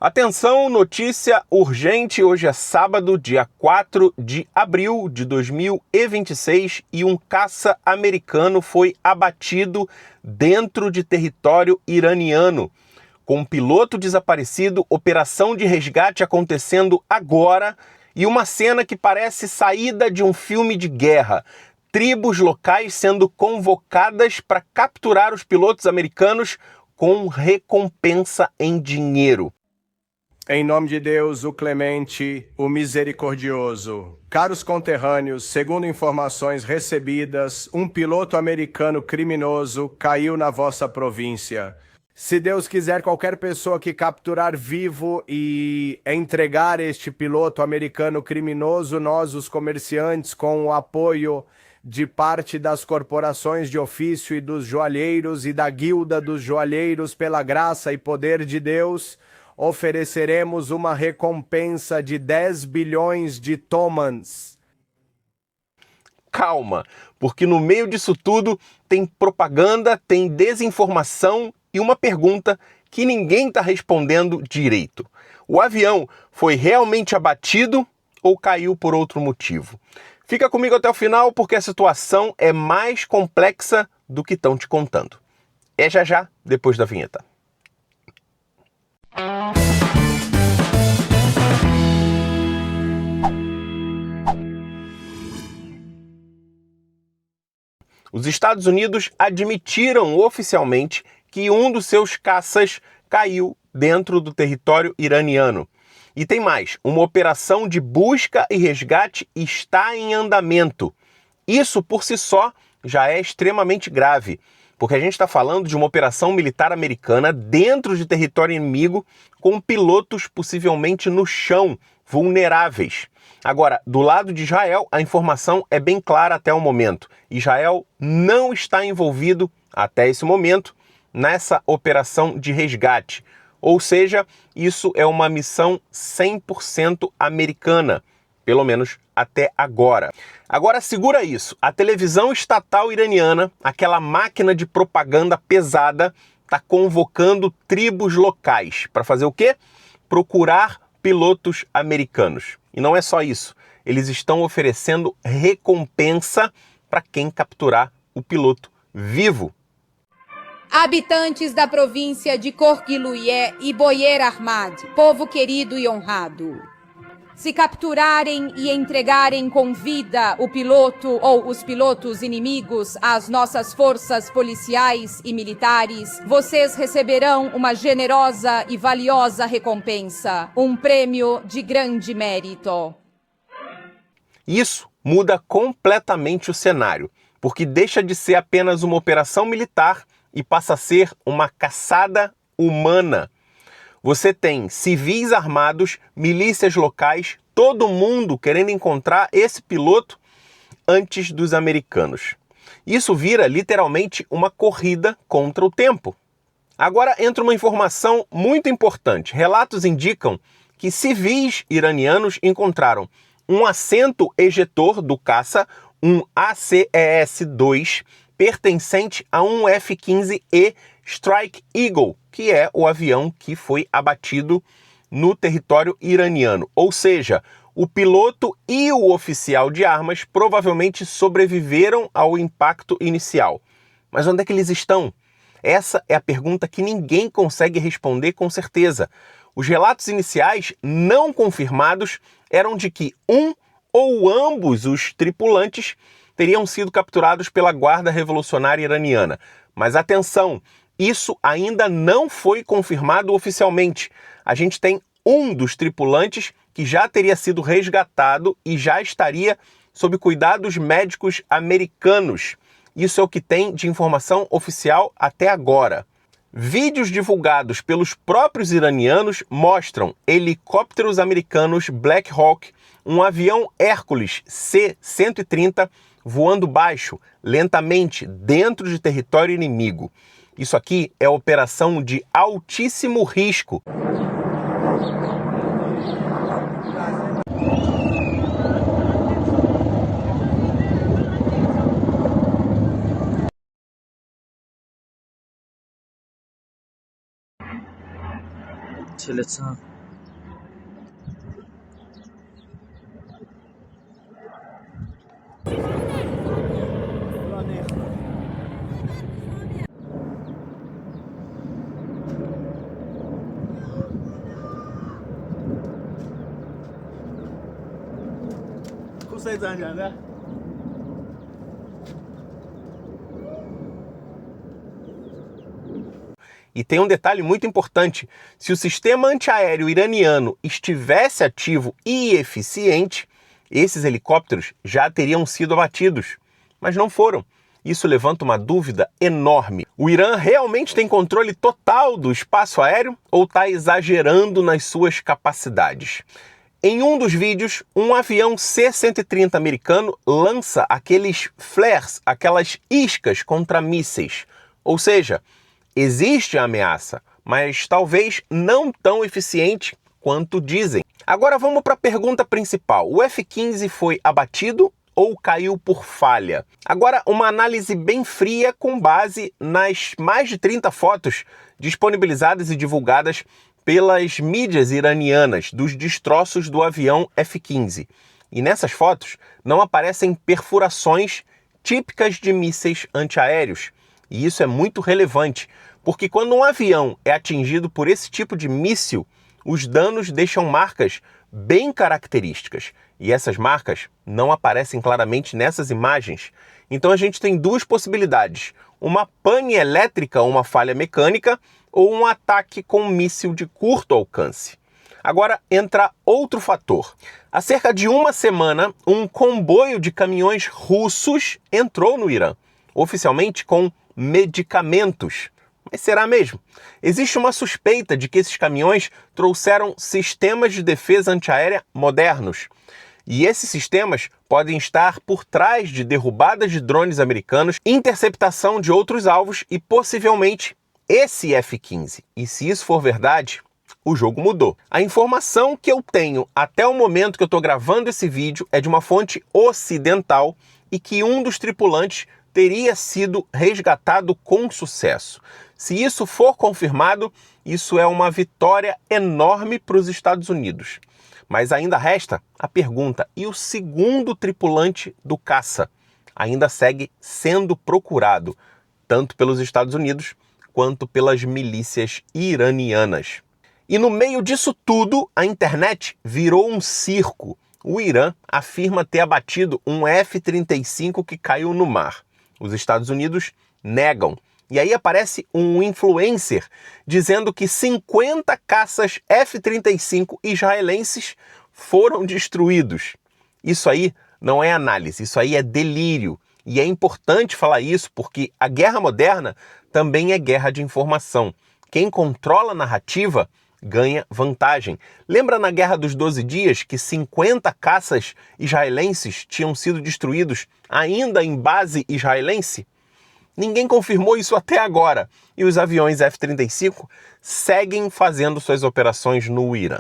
Atenção, notícia urgente, hoje é sábado, dia 4 de abril de 2026 e um caça americano foi abatido dentro de território iraniano. Com um piloto desaparecido, operação de resgate acontecendo agora e uma cena que parece saída de um filme de guerra. Tribos locais sendo convocadas para capturar os pilotos americanos com recompensa em dinheiro. Em nome de Deus, o clemente, o misericordioso. Caros conterrâneos, segundo informações recebidas, um piloto americano criminoso caiu na vossa província. Se Deus quiser, qualquer pessoa que capturar vivo e entregar este piloto americano criminoso, nós, os comerciantes, com o apoio de parte das corporações de ofício e dos joalheiros e da guilda dos joalheiros, pela graça e poder de Deus, ofereceremos uma recompensa de 10 bilhões de tomans. Calma, porque no meio disso tudo tem propaganda, tem desinformação e uma pergunta que ninguém está respondendo direito. O avião foi realmente abatido ou caiu por outro motivo? Fica comigo até o final porque a situação é mais complexa do que estão te contando. É já, depois da vinheta. Os Estados Unidos admitiram oficialmente que um dos seus caças caiu dentro do território iraniano. E tem mais, uma operação de busca e resgate está em andamento. Isso por si só já é extremamente grave, porque a gente está falando de uma operação militar americana dentro de território inimigo com pilotos possivelmente no chão, vulneráveis. Agora, do lado de Israel, a informação é bem clara até o momento. Israel não está envolvido, até esse momento, nessa operação de resgate. Ou seja, isso é uma missão 100% americana, pelo menos até agora. Agora segura isso, a televisão estatal iraniana, aquela máquina de propaganda pesada, está convocando tribos locais para fazer o quê? Procurar pilotos americanos. E não é só isso, eles estão oferecendo recompensa para quem capturar o piloto vivo. Habitantes da província de Korgiluye e Boyer Ahmad, povo querido e honrado. Se capturarem e entregarem com vida o piloto ou os pilotos inimigos às nossas forças policiais e militares, vocês receberão uma generosa e valiosa recompensa, um prêmio de grande mérito. Isso muda completamente o cenário, porque deixa de ser apenas uma operação militar e passa a ser uma caçada humana. Você tem civis armados, milícias locais, todo mundo querendo encontrar esse piloto antes dos americanos. Isso vira literalmente uma corrida contra o tempo. Agora entra uma informação muito importante. Relatos indicam que civis iranianos encontraram um assento ejetor do caça, um ACES-2, pertencente a um F-15E Strike Eagle, que é o avião que foi abatido no território iraniano. Ou seja, o piloto e o oficial de armas provavelmente sobreviveram ao impacto inicial. Mas onde é que eles estão? Essa é a pergunta que ninguém consegue responder com certeza. Os relatos iniciais não confirmados eram de que um ou ambos os tripulantes teriam sido capturados pela Guarda Revolucionária Iraniana. Mas atenção, isso ainda não foi confirmado oficialmente. A gente tem um dos tripulantes que já teria sido resgatado e já estaria sob cuidados médicos americanos. Isso é o que tem de informação oficial até agora. Vídeos divulgados pelos próprios iranianos mostram helicópteros americanos Black Hawk, um avião Hércules C-130 voando baixo, lentamente, dentro de território inimigo. Isso aqui é operação de altíssimo risco. ছেলেছা 6 anos já, né? E tem um detalhe muito importante: se o sistema antiaéreo iraniano estivesse ativo e eficiente, esses helicópteros já teriam sido abatidos, mas não foram. Isso levanta uma dúvida enorme. O Irã realmente tem controle total do espaço aéreo ou está exagerando nas suas capacidades? Em um dos vídeos, um avião C-130 americano lança aqueles flares, aquelas iscas contra mísseis. Ou seja, existe a ameaça, mas talvez não tão eficiente quanto dizem. Agora vamos para a pergunta principal. O F-15 foi abatido ou caiu por falha? Agora, uma análise bem fria com base nas mais de 30 fotos disponibilizadas e divulgadas pelas mídias iranianas dos destroços do avião F-15. E nessas fotos não aparecem perfurações típicas de mísseis antiaéreos. E isso é muito relevante, porque quando um avião é atingido por esse tipo de míssil, os danos deixam marcas bem características. E essas marcas não aparecem claramente nessas imagens. Então a gente tem duas possibilidades: uma pane elétrica, uma falha mecânica, ou um ataque com um míssil de curto alcance. Agora entra outro fator. Há cerca de uma semana, um comboio de caminhões russos entrou no Irã, oficialmente com medicamentos. Mas será mesmo? Existe uma suspeita de que esses caminhões trouxeram sistemas de defesa antiaérea modernos. E esses sistemas podem estar por trás de derrubadas de drones americanos, interceptação de outros alvos e possivelmente esse F-15. E se isso for verdade, o jogo mudou. A informação que eu tenho até o momento que eu estou gravando esse vídeo é de uma fonte ocidental e que um dos tripulantes teria sido resgatado com sucesso. Se isso for confirmado, isso é uma vitória enorme para os Estados Unidos. Mas ainda resta a pergunta: e o segundo tripulante do caça? Ainda segue sendo procurado, tanto pelos Estados Unidos quanto pelas milícias iranianas. E no meio disso tudo, a internet virou um circo. O Irã afirma ter abatido um F-35 que caiu no mar. Os Estados Unidos negam. E aí aparece um influencer dizendo que 50 caças F-35 israelenses foram destruídos. Isso aí não é análise, isso aí é delírio. E é importante falar isso porque a guerra moderna também é guerra de informação. Quem controla a narrativa ganha vantagem. Lembra na Guerra dos 12 Dias que 50 caças israelenses tinham sido destruídos ainda em base israelense? Ninguém confirmou isso até agora. E os aviões F-35 seguem fazendo suas operações no Irã.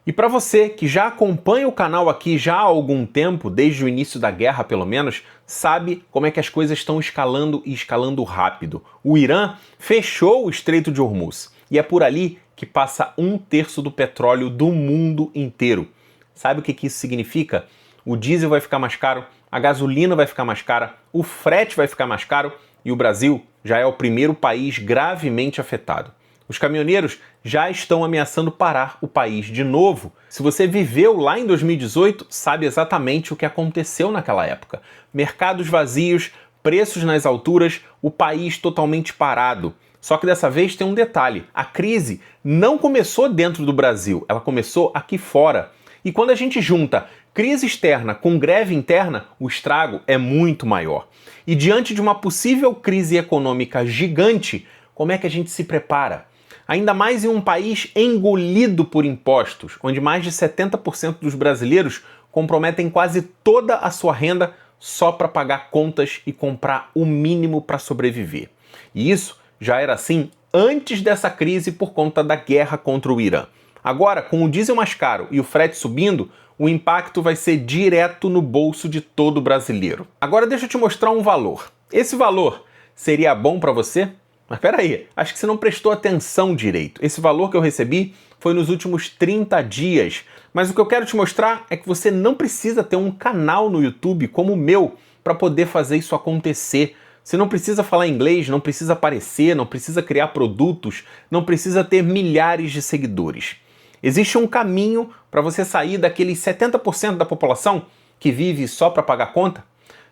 E para você que já acompanha o canal aqui já há algum tempo, desde o início da guerra pelo menos, sabe como é que as coisas estão escalando e escalando rápido. O Irã fechou o Estreito de Hormuz e é por ali que passa 1/3 do petróleo do mundo inteiro. Sabe o que isso significa? O diesel vai ficar mais caro, a gasolina vai ficar mais cara, o frete vai ficar mais caro e o Brasil já é o primeiro país gravemente afetado. Os caminhoneiros já estão ameaçando parar o país de novo. Se você viveu lá em 2018, sabe exatamente o que aconteceu naquela época. Mercados vazios, preços nas alturas, o país totalmente parado. Só que dessa vez tem um detalhe: a crise não começou dentro do Brasil, ela começou aqui fora. E quando a gente junta crise externa com greve interna, o estrago é muito maior. E diante de uma possível crise econômica gigante, como é que a gente se prepara? Ainda mais em um país engolido por impostos, onde mais de 70% dos brasileiros comprometem quase toda a sua renda só para pagar contas e comprar o mínimo para sobreviver. E isso já era assim antes dessa crise por conta da guerra contra o Irã. Agora, com o diesel mais caro e o frete subindo, o impacto vai ser direto no bolso de todo brasileiro. Agora deixa eu te mostrar um valor. Esse valor seria bom para você? Mas peraí, acho que você não prestou atenção direito. Esse valor que eu recebi foi nos últimos 30 dias. Mas o que eu quero te mostrar é que você não precisa ter um canal no YouTube como o meu para poder fazer isso acontecer. Você não precisa falar inglês, não precisa aparecer, não precisa criar produtos, não precisa ter milhares de seguidores. Existe um caminho para você sair daqueles 70% da população que vive só para pagar conta?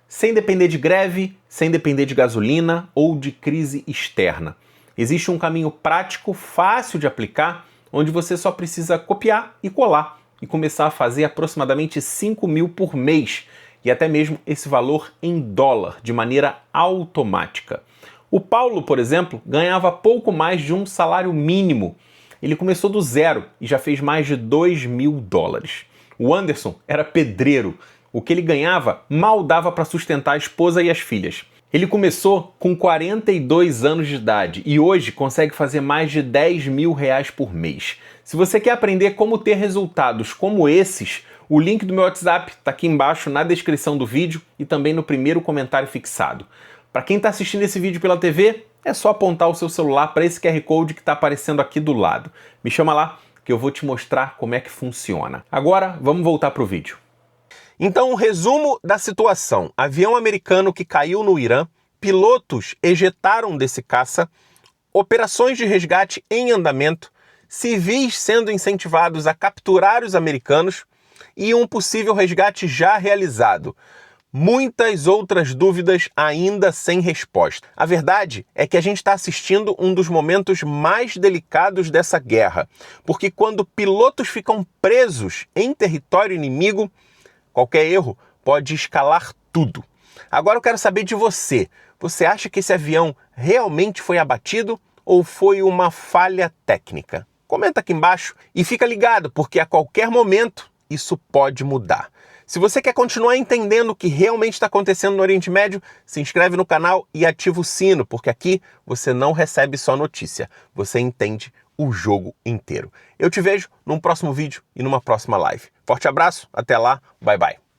Sem depender de greve, sem depender de gasolina ou de crise externa. Existe um caminho prático, fácil de aplicar, onde você só precisa copiar e colar e começar a fazer aproximadamente 5 mil por mês e até mesmo esse valor em dólar, de maneira automática. O Paulo, por exemplo, ganhava pouco mais de um salário mínimo. Ele começou do zero e já fez mais de 2 mil dólares. O Anderson era pedreiro. O que ele ganhava mal dava para sustentar a esposa e as filhas. Ele começou com 42 anos de idade e hoje consegue fazer mais de 10 mil reais por mês. Se você quer aprender como ter resultados como esses, o link do meu WhatsApp está aqui embaixo na descrição do vídeo e também no primeiro comentário fixado. Para quem está assistindo esse vídeo pela TV, é só apontar o seu celular para esse QR Code que está aparecendo aqui do lado. Me chama lá que eu vou te mostrar como é que funciona. Agora, vamos voltar para o vídeo. Então, um resumo da situação. Avião americano que caiu no Irã, pilotos ejetaram desse caça, operações de resgate em andamento, civis sendo incentivados a capturar os americanos e um possível resgate já realizado. Muitas outras dúvidas ainda sem resposta. A verdade é que a gente está assistindo um dos momentos mais delicados dessa guerra, porque quando pilotos ficam presos em território inimigo, qualquer erro pode escalar tudo. Agora eu quero saber de você. Você acha que esse avião realmente foi abatido ou foi uma falha técnica? Comenta aqui embaixo e fica ligado, porque a qualquer momento isso pode mudar. Se você quer continuar entendendo o que realmente está acontecendo no Oriente Médio, se inscreve no canal e ativa o sino, porque aqui você não recebe só notícia, você entende o jogo inteiro. Eu te vejo num próximo vídeo e numa próxima live. Forte abraço, até lá, bye bye.